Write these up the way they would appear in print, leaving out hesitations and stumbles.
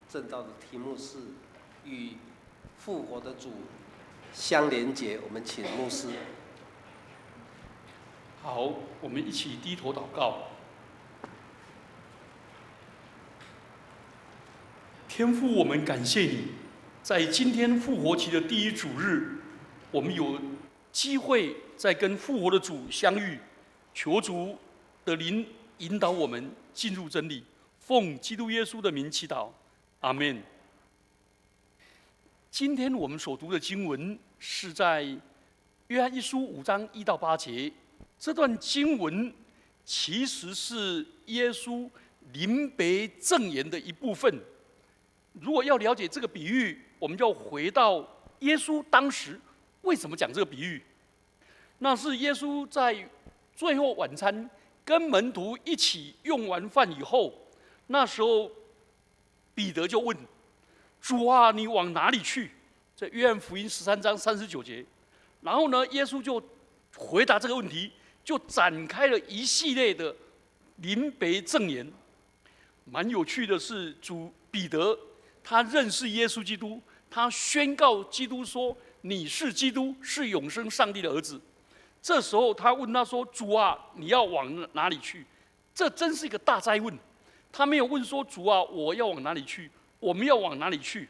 正道的题目是与复活的主相连结。我们请牧师。好，我们一起低头祷告。天父，我们感谢你，在今天复活期的第一主日，我们有机会再跟复活的主相遇，求主的灵引导我们进入真理。奉基督耶稣的名祈祷，阿们。今天我们所读的经文是在约翰一书5章1到8节。这段经文其实是耶稣临别赠言的一部分。如果要了解这个比喻，我们就要回到耶稣当时为什么讲这个比喻。那是耶稣在最后晚餐跟门徒一起用完饭以后，那时候彼得就问：“主啊，你往哪里去？”在约翰福音13章39节。然后呢，耶稣就回答这个问题，就展开了一系列的临别赠言。蛮有趣的是，彼得他认识耶稣基督，他宣告基督说：“你是基督，是永生上帝的儿子。”这时候他问他说：“主啊，你要往哪里去？”这真是一个大哉问。他没有问说：“主啊，我要往哪里去？我们要往哪里去？”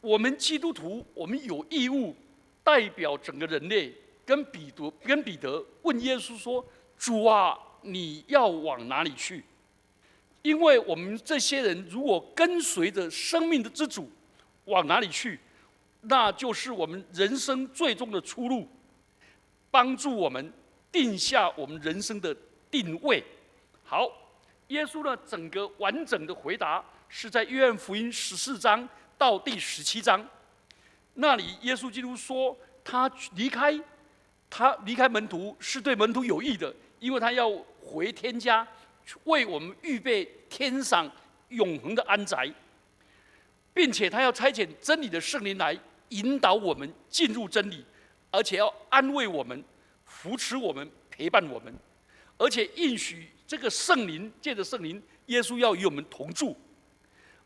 我们基督徒，我们有义务代表整个人类，跟彼得问耶稣说：“主啊，你要往哪里去？”因为我们这些人如果跟随着生命的之主往哪里去，那就是我们人生最终的出路，帮助我们定下我们人生的定位。好，耶稣呢整个完整的回答是在约翰福音14章到第17章。那里耶稣基督说，他离开门徒是对门徒有益的，因为他要回天家，为我们预备天上永恒的安宅，并且他要差遣真理的圣灵来引导我们进入真理，而且要安慰我们、扶持我们、陪伴我们，而且应许这个圣灵，借着圣灵，耶稣要与我们同住，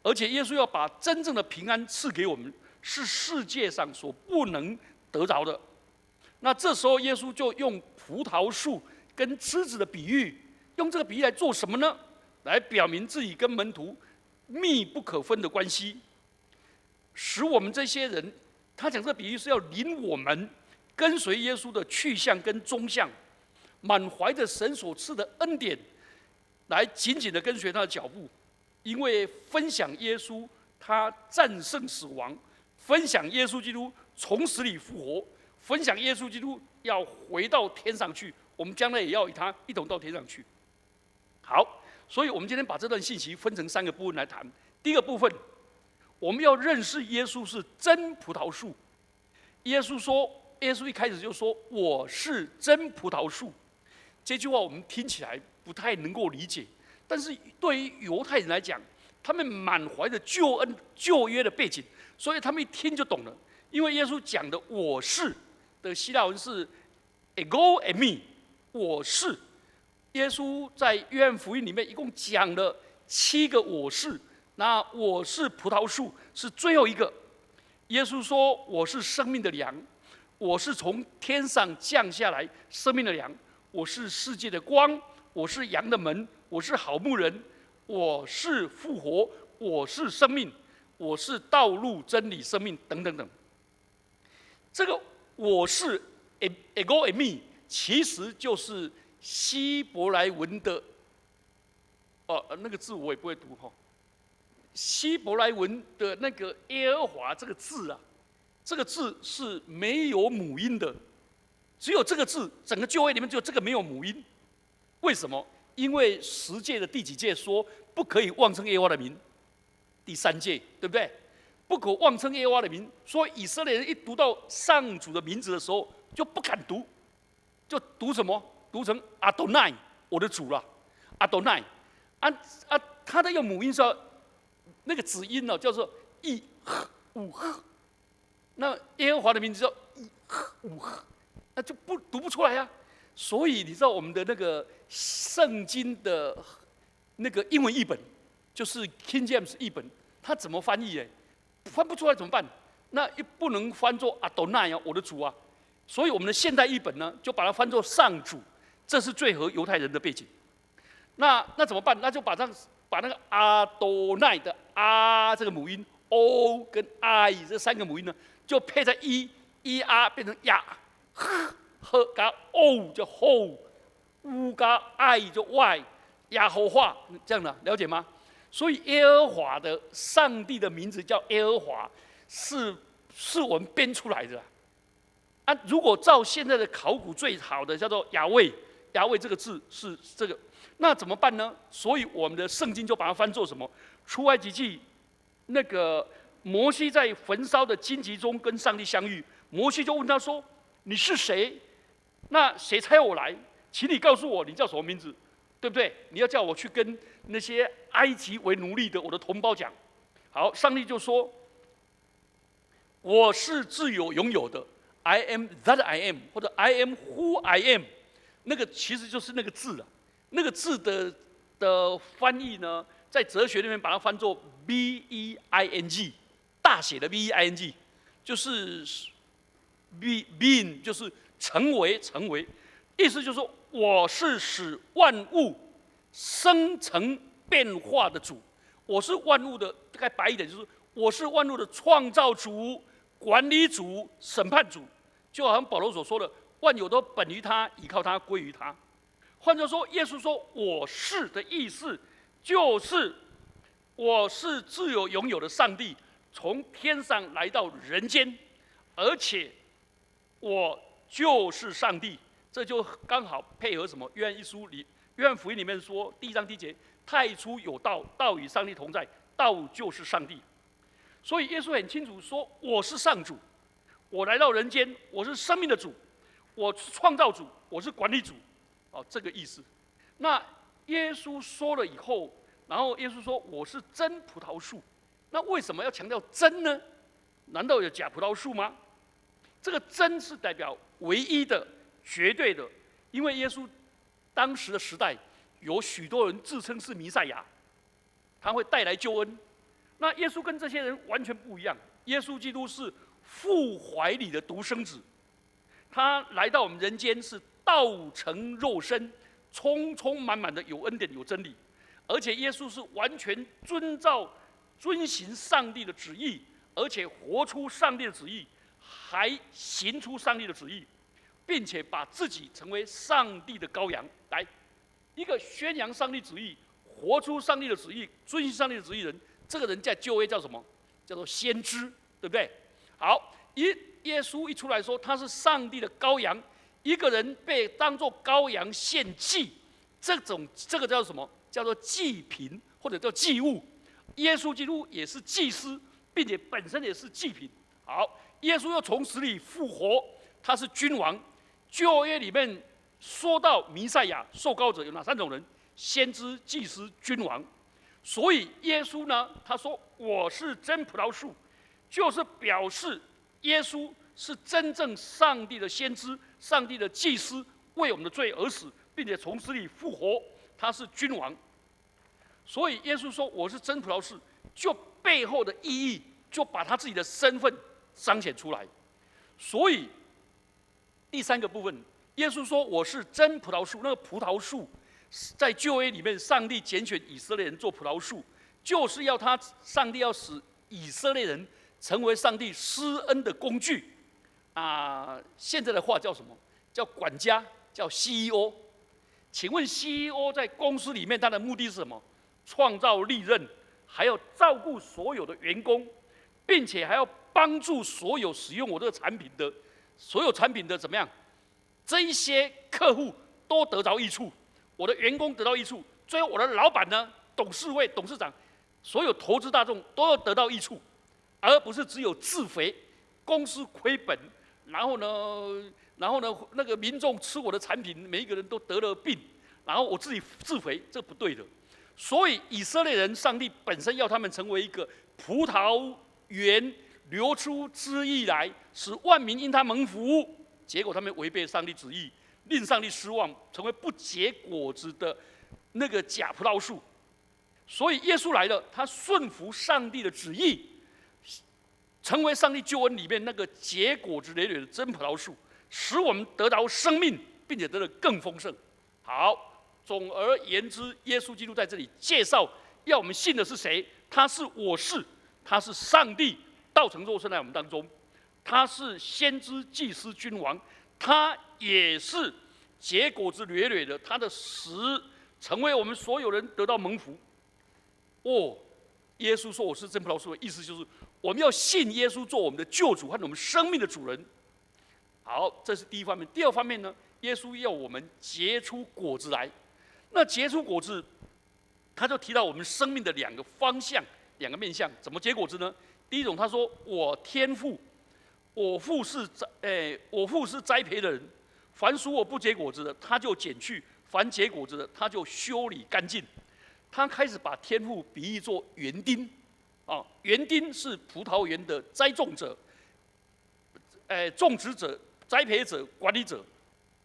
而且耶稣要把真正的平安赐给我们，是世界上所不能得着的。那这时候耶稣就用葡萄树跟枝子的比喻，用这个比喻来做什么呢？来表明自己跟门徒密不可分的关系，使我们这些人，他讲这个比喻是要领我们跟随耶稣的去向跟终向，满怀着神所赐的恩典，来紧紧的跟随他的脚步，因为分享耶稣他战胜死亡，分享耶稣基督从死里复活，分享耶稣基督要回到天上去，我们将来也要与他一同到天上去。好，所以我们今天把这段信息分成3个部分来谈。第一个部分，我们要认识耶稣是真葡萄树。耶稣一开始就说：“我是真葡萄树。”这句话我们听起来不太能够理解，但是对于犹太人来讲，他们满怀着救恩、旧约的背景，所以他们一听就懂了。因为耶稣讲的“我是”的希腊文是 ego eimi， 我是。耶稣在约翰福音里面一共讲了7个我是，那我是葡萄树是最后一个。耶稣说：“我是生命的粮，我是从天上降下来生命的粮，我是世界的光，我是羊的门，我是好牧人，我是复活，我是生命，我是道路、真理、生命，等等等。”这个我是 ego eimi， 其实就是希伯来文的，那个字我也不会读哈。希伯来文的那个耶和华这个字啊，这个字是没有母音的，只有这个字，整个旧约里面只有这个没有母音。为什么？因为10诫的第几诫说不可以妄称耶和华的名？第3诫，对不对？不可妄称耶和华的名，所以以色列人一读到上主的名字的时候就不敢读，就读什么？读成阿多奈，我的主啦，阿多奈。他的用母音是那个子音叫做一呵五呵，那耶和华的名字叫一呵五呵，那就读不出来呀。所以你知道我们的那个圣经的那个英文译本就是 King James 译本，它怎么翻译？哎，翻不出来怎么办？那又不能翻作阿多奈啊，我的主啊。所以我们的现代译本呢，就把它翻作上主，这是最合犹太人的背景。那怎么办？那就把那个阿多奈的啊这个母音 o 跟 i 这3个母音呢，就配在e r 变成呀，呵加 o 就 ho，u 加 i 就 y， 亚和华这样的，了解吗？所以耶和华的上帝的名字叫耶和华，是我们编出来的啊。如果照现在的考古最好的叫做雅卫，雅卫这个字是这个，那怎么办呢？所以我们的圣经就把它翻作什么？出埃及记那个摩西在焚烧的荆棘中跟上帝相遇，摩西就问他说：“你是谁？那谁差我来？请你告诉我你叫什么名字，对不对？你要叫我去跟那些埃及为奴隶的我的同胞讲。”好，上帝就说：“我是自有永有的 ，I am that I am， 或者 I am who I am。”那个其实就是那个字了。那个字的翻译呢，在哲学里面把它翻作 being， 大写的 being， 就是 being 就是成为，意思就是说我是使万物生成变化的主，我是万物的，大概白一点就是我是万物的创造主、管理主、审判主，就好像保罗所说的，万有都本于他，依靠他，归于他。换句话说，耶稣说我是的意思就是我是自有永有的上帝，从天上来到人间，而且我就是上帝。这就刚好配合什么？约翰福音里面说，第1章第1节，太初有道，道与上帝同在，道就是上帝。所以耶稣很清楚说，我是上主，我来到人间，我是生命的主，我是创造主，我是管理主。这个意思。那耶稣说了以后，然后耶稣说我是真葡萄树。那为什么要强调真呢？难道有假葡萄树吗？这个真是代表唯一的、绝对的，因为耶稣当时的时代有许多人自称是弥赛亚，他会带来救恩。那耶稣跟这些人完全不一样，耶稣基督是父怀里的独生子，他来到我们人间是道成肉身，充充满满的有恩典有真理，而且耶稣是完全遵行上帝的旨意，而且活出上帝的旨意，还行出上帝的旨意，并且把自己成为上帝的羔羊。来，一个宣扬上帝旨意、活出上帝的旨意、遵行上帝的旨意的人，这个人在旧约叫什么？叫做先知，对不对？好，耶稣一出来说他是上帝的羔羊。一个人被当作羔羊献祭，这个叫什么？叫做祭品，或者叫祭物。耶稣基督也是祭司，并且本身也是祭品。好，耶稣又从死里复活，他是君王。旧约里面说到弥赛亚受膏者有哪3种人？先知、祭司、君王。所以耶稣呢，他说我是真葡萄树，就是表示耶稣是真正上帝的先知，上帝的祭司，为我们的罪而死，并且从死里复活，他是君王。所以耶稣说我是真葡萄树，就背后的意义，就把他自己的身份彰显出来。所以第3个部分，耶稣说我是真葡萄树，那个葡萄树在旧约里面，上帝拣选以色列人做葡萄树，就是要上帝要使以色列人成为上帝施恩的工具。现在的话叫什么？叫管家，叫 CEO。请问 CEO 在公司里面，他的目的是什么？创造利润，还要照顾所有的员工，并且还要帮助所有使用我这个产品的所有产品的怎么样？这一些客户都得到益处，我的员工得到益处，最后我的老板呢，董事会、董事长，所有投资大众都要得到益处，而不是只有自肥，公司亏本。然后呢，那个民众吃我的产品，每一个人都得了病，然后我自己自肥，这不对的。所以以色列人，上帝本身要他们成为一个葡萄园，流出汁液来，使万民因他蒙福。结果他们违背上帝旨意，令上帝失望，成为不结果子的那个假葡萄树。所以耶稣来了，他顺服上帝的旨意，成为上帝救恩里面那个结果子累累的真葡萄树，使我们得到生命，并且得的更丰盛。好，总而言之，耶稣基督在这里介绍，要我们信的是谁？他是我是，他是上帝道成肉身在我们当中，他是先知、祭司、君王，他也是结果子累累的，他的死成为我们所有人得到蒙福。耶稣说我是真葡萄树的意思就是我们要信耶稣做我们的救主和我们生命的主人。好，这是第一方面。第二方面呢，耶稣要我们结出果子来。那结出果子，他就提到我们生命的两个方向、两个面向。怎么结果子呢？第一种，他说我天父，我父是栽培的人，凡属我不结果子的，他就剪去；凡结果子的，他就修理干净。他开始把天父比喻作园丁，园丁是葡萄园的栽种者、种植者、栽培者、管理者。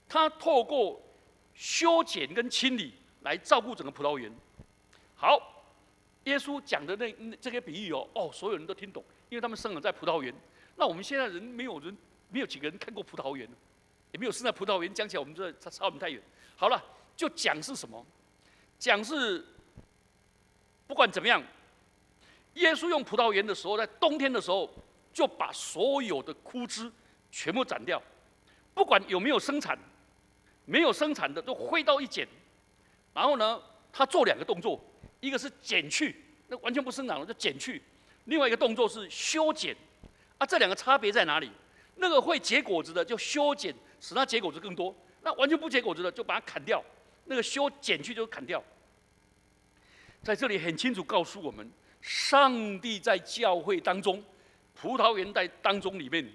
他透过修剪跟清理来照顾整个葡萄园。好，耶稣讲的这个比喻所有人都听懂，因为他们生长在葡萄园。那我们现在没有几个人看过葡萄园，也没有生在葡萄园，讲起来我们这差我们太远。好了，就讲是什么？讲是。不管怎么样，耶稣用葡萄园的时候，在冬天的时候，就把所有的枯枝全部斩掉，不管有没有生产，没有生产的就挥刀一剪。然后呢，他做两个动作，一个是剪去，那完全不生长了就剪去；另外一个动作是修剪。这两个差别在哪里？那个会结果子的就修剪，使它结果子更多；那完全不结果子的就把它砍掉。那个修剪去就是砍掉。在这里很清楚告诉我们，上帝在教会当中、葡萄园在当中里面，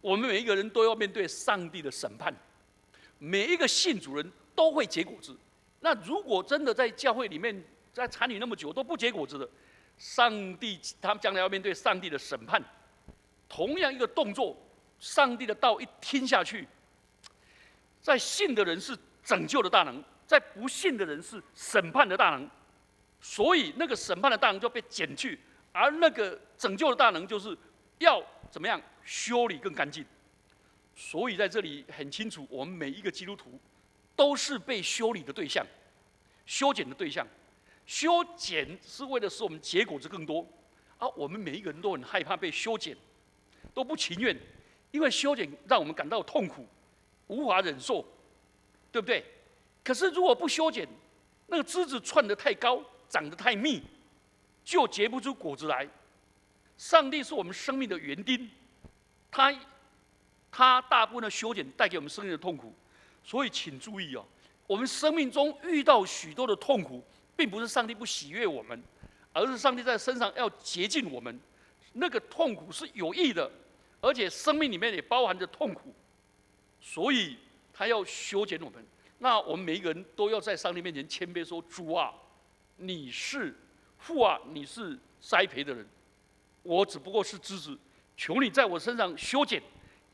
我们每一个人都要面对上帝的审判。每一个信主人都会结果子。那如果真的在教会里面在参与那么久都不结果子的，上帝他们将来要面对上帝的审判。同样一个动作，上帝的道一听下去，在信的人是拯救的大能，在不信的人是审判的大能。所以那个审判的大能就被减去，而那个拯救的大能就是要怎么样修理更干净。所以在这里很清楚，我们每一个基督徒都是被修理的对象，修剪的对象。修剪是为了使我们结果子更多，我们每一个人都很害怕被修剪，都不情愿，因为修剪让我们感到痛苦，无法忍受，对不对？可是如果不修剪，那个枝子窜得太高，长得太密，就结不出果子来。上帝是我们生命的园丁，他大部分的修剪带给我们生命的痛苦，所以请注意我们生命中遇到许多的痛苦，并不是上帝不喜悦我们，而是上帝在身上要洁净我们。那个痛苦是有益的，而且生命里面也包含着痛苦，所以他要修剪我们。那我们每一个人都要在上帝面前谦卑说：“主啊，你是父啊，你是栽培的人，我只不过是枝子，求你在我身上修剪。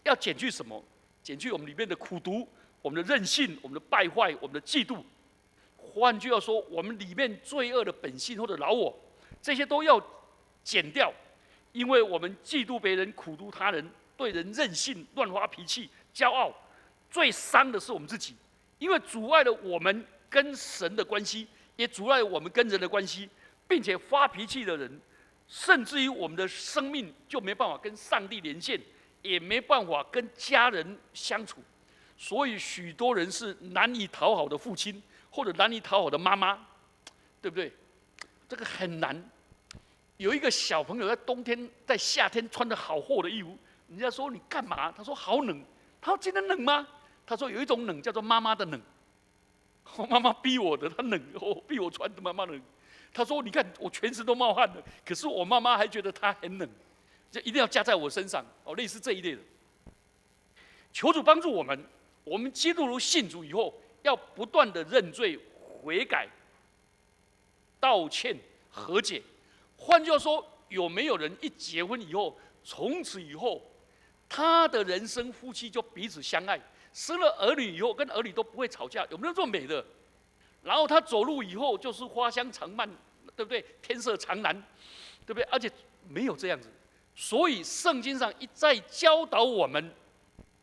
要剪去什么？剪去我们里面的苦毒，我们的任性，我们的败坏，我们的嫉妒。换句话说，我们里面罪恶的本性或者老我，这些都要剪掉，因为我们嫉妒别人，苦毒他人，对人任性，乱发脾气，骄傲，最伤的是我们自己。”因为阻碍了我们跟神的关系，也阻碍了我们跟人的关系，并且发脾气的人，甚至于我们的生命就没办法跟上帝连线，也没办法跟家人相处。所以许多人是难以讨好的父亲，或者难以讨好的妈妈，对不对？这个很难。有一个小朋友在冬天、在夏天穿着好厚的衣服，人家说你干嘛？他说好冷。他说今天冷吗？他说有一种冷叫做妈妈的冷，妈妈逼我的，她冷，逼我穿的妈妈冷。他说你看我全身都冒汗了，可是我妈妈还觉得她很冷，就一定要加在我身上，类似这一类的。求主帮助我们，我们基督徒信主以后，要不断的认罪悔改、道歉和解。换句话说，有没有人一结婚以后，从此以后他的人生夫妻就彼此相爱，生了儿女以后跟儿女都不会吵架？有没有这么美的？然后他走路以后就是花香长漫，对不对？天色常蓝，对不对？而且没有这样子，所以圣经上一再教导我们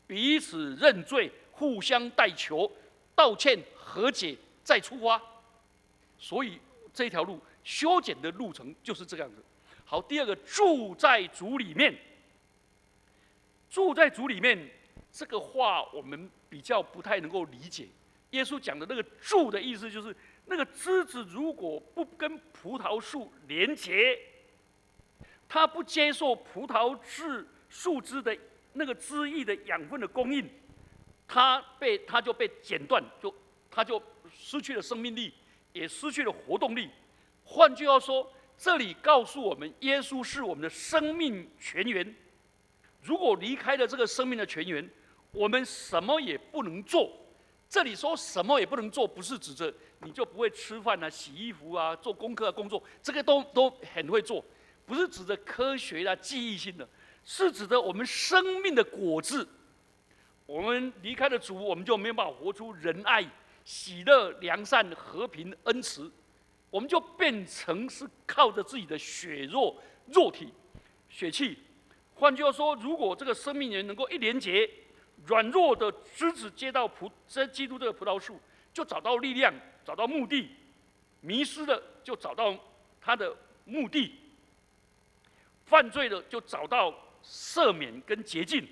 彼此认罪，互相代求，道歉和解，再出发。所以这条路修剪的路程就是这样子。好，第二个，住在主里面。住在主里面这个话，我们比较不太能够理解。耶稣讲的那个住的意思，就是那个枝子如果不跟葡萄树连结，它不接受葡萄树枝的那个汁液的养分的供应，它就被剪断，它就失去了生命力，也失去了活动力。换句话说，这里告诉我们，耶稣是我们的生命泉源。如果离开了这个生命的泉源，我们什么也不能做。这里说什么也不能做，不是指着你就不会吃饭啊、洗衣服啊、做功课啊、工作，这个都很会做，不是指着科学啊、记忆性的，是指着我们生命的果子。我们离开了主，我们就没有办法活出仁爱、喜乐、良善、和平、恩慈，我们就变成是靠着自己的肉体、血气。换句话说，如果这个生命人能够一连结，软弱的枝子接到基督这个葡萄树，就找到力量，找到目的；迷失的就找到他的目的；犯罪的就找到赦免跟洁净。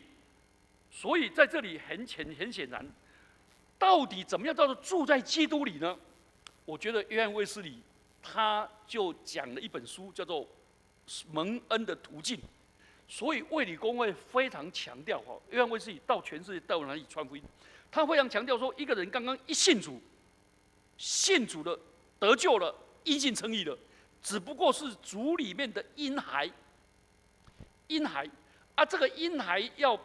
所以在这里很显然，到底怎么样叫做住在基督里呢？我觉得约翰卫斯理他就讲了一本书，叫做《蒙恩的途径》。所以卫理公会非常强调约翰卫斯理到全世界到哪里传福音，他非常强调说，一个人刚刚一信主了，得救了，因信称义了，只不过是主里面的婴孩啊，这个婴孩要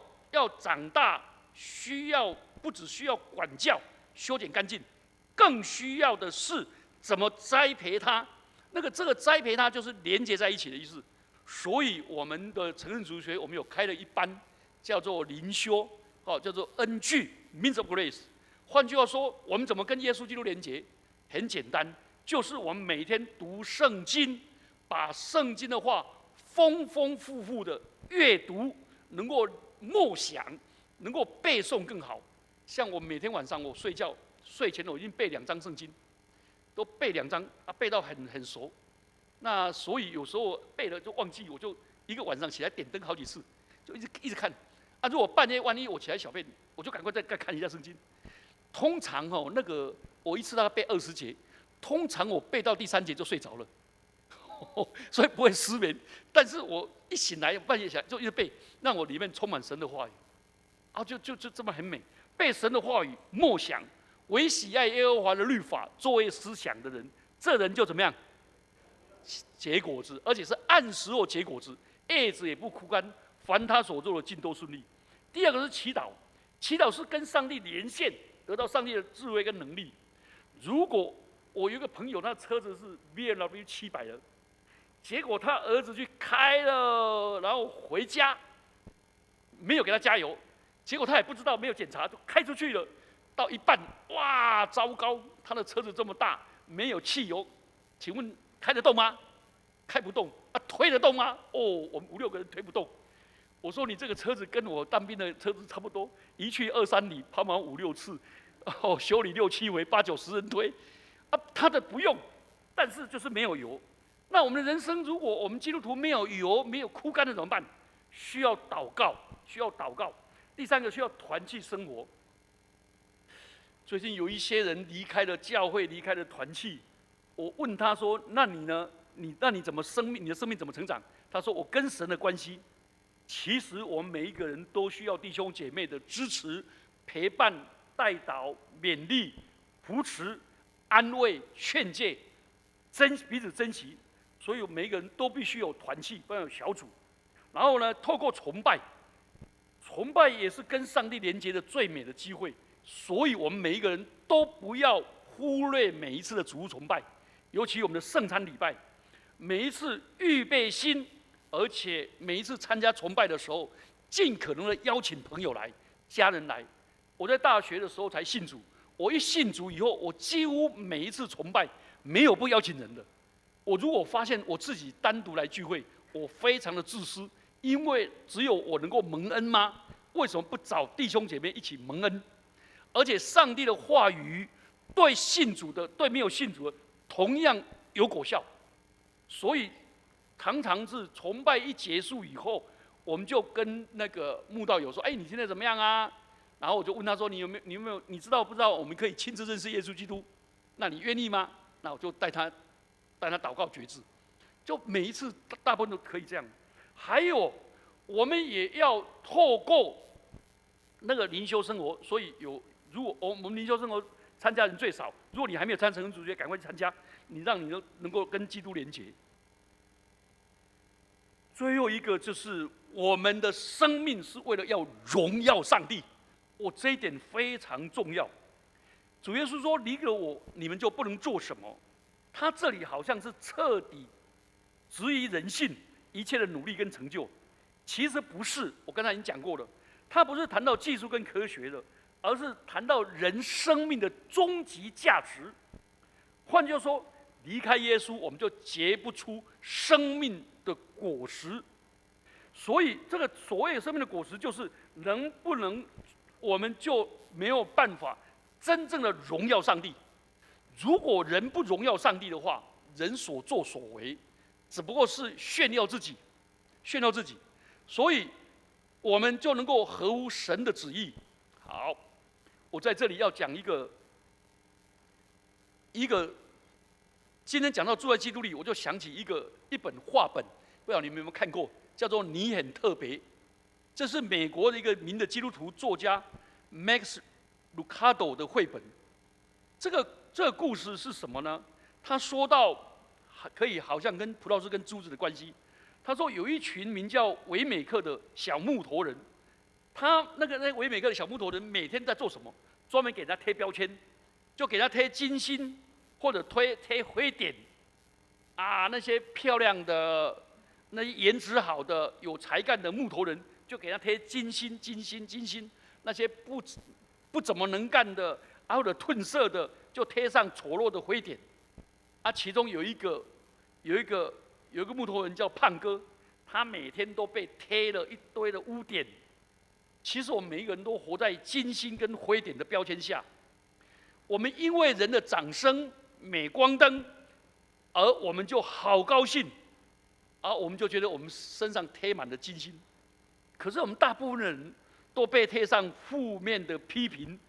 长大，不只需要管教、修剪干净，更需要的是怎么栽培他。这个栽培他就是连接在一起的意思。所以我们的成人主学，我们有开了一班，叫做灵修，叫做恩具 （Means of Grace）。换句话说，我们怎么跟耶稣基督连结？很简单，就是我们每天读圣经，把圣经的话丰富的阅读，能够默想，能够背诵更好。像我每天晚上我睡前我已经背2章圣经，都背2章啊，背到很熟。那所以有时候背了就忘记，我就一个晚上起来点灯好几次，就一直看。啊，如果半夜万一我起来小便，我就赶快再看一下圣经。通常我一次大概背20节，通常我背到第3节就睡着了，所以不会失眠。但是我一醒来半夜起来就一直背，让我里面充满神的话语，啊，就这么很美。背神的话语，默想，唯喜爱耶和华的律法作为思想的人，这人就怎么样？结果子，而且是按时候结果子，叶子也不枯干，凡他所做的尽都顺利。第二个是祈祷，祈祷是跟上帝连线，得到上帝的智慧跟能力。如果我有一个朋友，他的车子是 BMW 700的，结果他儿子去开了，然后回家没有给他加油，结果他也不知道，没有检查就开出去了，到一半，哇，糟糕！他的车子这么大，没有汽油，请问开得动吗？开不动啊，推得动吗？哦，我们5、6个人推不动。我说你这个车子跟我当兵的车子差不多，一去2、3里，跑满5、6次，修理6、7回，8、9、10人推，啊，他的不用，但是就是没有油。那我们的人生，如果我们基督徒没有油，没有枯干的怎么办？需要祷告，需要祷告。第3个需要团契生活。最近有一些人离开了教会，离开了团契，我问他说：“那你呢？那你怎么你的生命怎么成长？”他说：“我跟神的关系。”其实我们每一个人都需要弟兄姐妹的支持、陪伴、代祷、勉励、扶持、安慰、劝诫，彼此珍惜。所以每一个人都必须有团契，不然有小组。然后呢，透过崇拜也是跟上帝连接的最美的机会。所以我们每一个人都不要忽略每一次的主日崇拜，尤其我们的圣餐礼拜，每一次预备心，而且每一次参加崇拜的时候，尽可能的邀请朋友来、家人来。我在大学的时候才信主，我一信主以后，我几乎每一次崇拜没有不邀请人的。我如果发现我自己单独来聚会，我非常的自私，因为只有我能够蒙恩吗？为什么不找弟兄姐妹一起蒙恩？而且上帝的话语对信主的、对没有信主的同样有果效，所以常常是崇拜一结束以后，我们就跟那个慕道友说：“哎，你现在怎么样啊？”然后我就问他说：“你有没有？你知道不知道？我们可以亲自认识耶稣基督？那你愿意吗？”那我就带他祷告决志，就每一次大部分都可以这样。还有，我们也要透过那个灵修生活，所以如果我们灵修生活参加人最少，如果你还没有参加成人主角，赶快去参加，让你能够跟基督连结。最后一个就是我们的生命是为了要荣耀上帝，这一点非常重要。主耶稣说：“离了我，你们就不能做什么。”他这里好像是彻底质疑人性一切的努力跟成就，其实不是。我刚才已经讲过了，他不是谈到技术跟科学的，而是谈到人生命的终极价值。换句话说，离开耶稣，我们就结不出生命的果实。所以，这个所谓生命的果实，就是能不能我们就没有办法真正的荣耀上帝。如果人不荣耀上帝的话，人所作所为只不过是炫耀自己，所以我们就能够合乎神的旨意。好，我在这里要讲一个，今天讲到住在基督里，我就想起一本画本，不知道你们有没有看过，叫做《你很特别》。这是美国的一个名的基督徒作家 Max Lucado 的绘本。这个故事是什么呢？他说到，可以好像跟葡萄枝跟珠子的关系。他说有一群名叫维美克的小木头人，那个维美克的小木头人每天在做什么？专门给他贴标签，就给他贴金星或者贴灰点，那些漂亮的、那些颜值好的、有才干的木头人，就给他贴金星。那些不怎么能干的，或者褪色的，就贴上丑陋的灰点。其中有一个木头人叫胖哥，他每天都被贴了一堆的污点。其实我们每一个人都活在金星跟灰点的标签下。我们因为人的掌声、镁光灯，而我们就好高兴，我们就觉得我们身上贴满了金星。可是我们大部分人都被贴上负面的批评，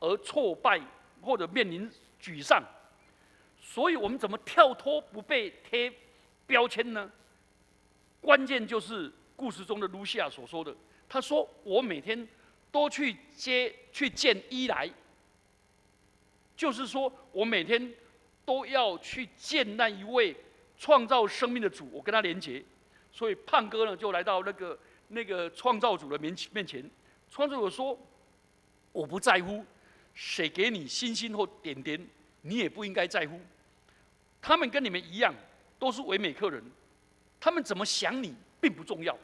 而挫败或者面临沮丧。所以我们怎么跳脱不被贴标签呢？关键就是故事中的卢西亚所说的，他说：“我每天都去见伊莱，就是说我每天都要去见那一位创造生命的主，我跟他连结。所以胖哥呢就来到那个创造主的面前，创造主说：我不在乎谁给你星星或点点，你也不应该在乎。他们跟你们一样，都是维美克人，他们怎么想你并不重要，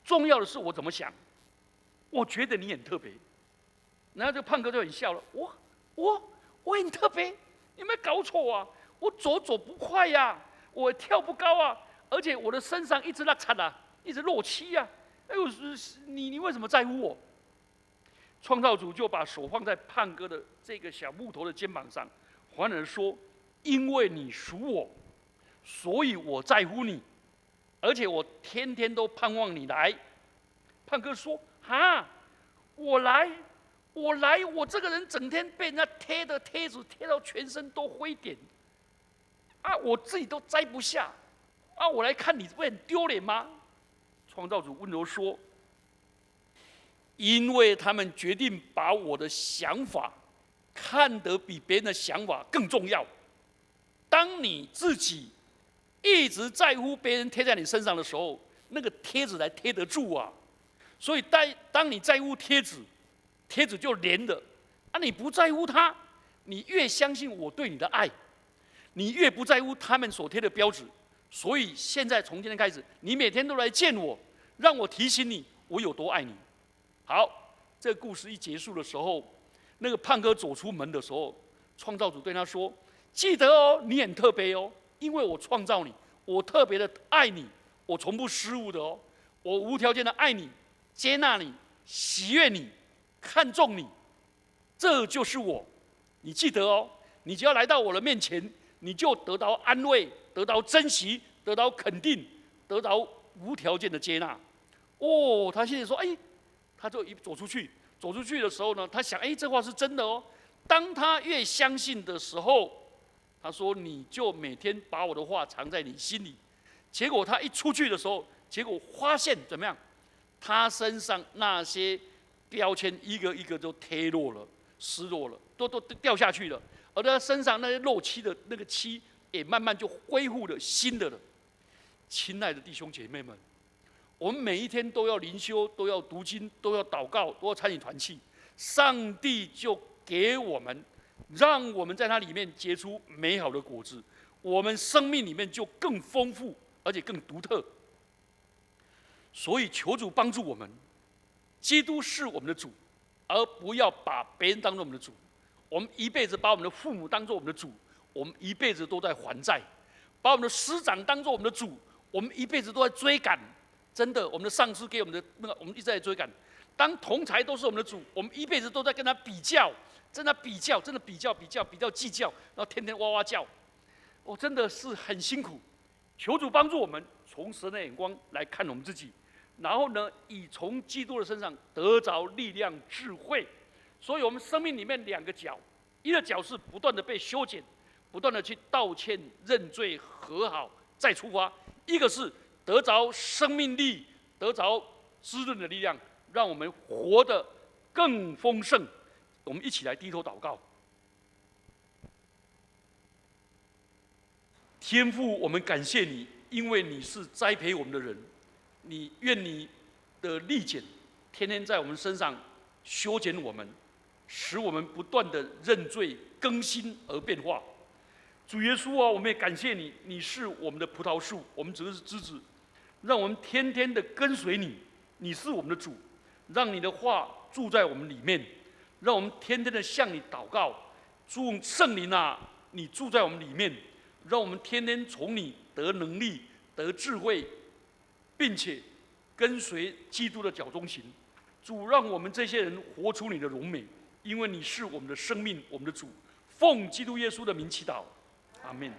重要的是我怎么想。我觉得你很特别。然后这个胖哥就很笑了，我很特别，你有没有搞错啊？我走不快呀，我跳不高啊，而且我的身上一直拉惨啊，一直落漆啊。哎呦，你为什么在乎我？创造主就把手放在胖哥的这个小木头的肩膀上，缓缓地说：“因为你属我，所以我在乎你，而且我天天都盼望你来。”胖哥说：“我来，我这个人整天被人家贴的贴纸贴到全身都灰点，我自己都摘不下，我来看你不会很丢脸吗？”创造主温柔说：“因为他们决定把我的想法看得比别人的想法更重要。当你自己一直在乎别人贴在你身上的时候，那个贴纸才贴得住啊。所以当你在乎贴纸，贴纸就连了。你不在乎它，你越相信我对你的爱，你越不在乎他们所贴的标志。所以现在从今天开始，你每天都来见我，让我提醒你我有多爱你。”好，这个故事一结束的时候，那个胖哥走出门的时候，创造主对他说：“记得哦，你很特别哦，因为我创造你，我特别的爱你，我从不失误的哦，我无条件的爱你，接纳你，喜悦你，看重你，这就是我。你记得哦，你只要来到我的面前，你就得到安慰，得到珍惜，得到肯定，得到无条件的接纳。哦，他现在说，哎，他就一走出去的时候呢，他想，哎，这话是真的哦。当他越相信的时候，他说，你就每天把我的话藏在你心里。结果他一出去的时候，结果发现怎么样？他身上那些标签一个一个都脱落了、失落了，都掉下去了。而他身上那些漏漆的那个漆，也慢慢就恢复了新的了。亲爱的弟兄姐妹们，我们每一天都要灵修，都要读经，都要祷告，都要参与团契。上帝就给我们，让我们在它里面结出美好的果子，我们生命里面就更丰富，而且更独特。所以求主帮助我们，基督是我们的主，而不要把别人当作我们的主。我们一辈子把我们的父母当作我们的主，我们一辈子都在还债；把我们的师长当作我们的主，我们一辈子都在追赶。真的，我们的上司给我们的那个，我们一直在追赶。当同才都是我们的主，我们一辈子都在跟他比较，真的比较计较，然后天天哇哇叫，真的是很辛苦。求主帮助我们，从神的眼光来看我们自己，然后呢，以从基督的身上得着力量、智慧。所以，我们生命里面两个角，一个角是不断的被修剪，不断的去道歉、认罪、和好，再出发；一个是得着生命力，得着滋润的力量，让我们活得更丰盛。我们一起来低头祷告。天父，我们感谢你，因为你是栽培我们的人，你愿你的利剪天天在我们身上修剪我们，使我们不断的认罪、更新而变化。主耶稣啊，我们也感谢你，你是我们的葡萄树，我们只是枝子，让我们天天的跟随你，你是我们的主，让你的话住在我们里面，让我们天天的向你祷告。主圣灵啊，你住在我们里面，让我们天天从你得能力、得智慧，并且跟随基督的脚中行。主，让我们这些人活出你的荣美，因为你是我们的生命，我们的主。奉基督耶稣的名祈祷，阿们。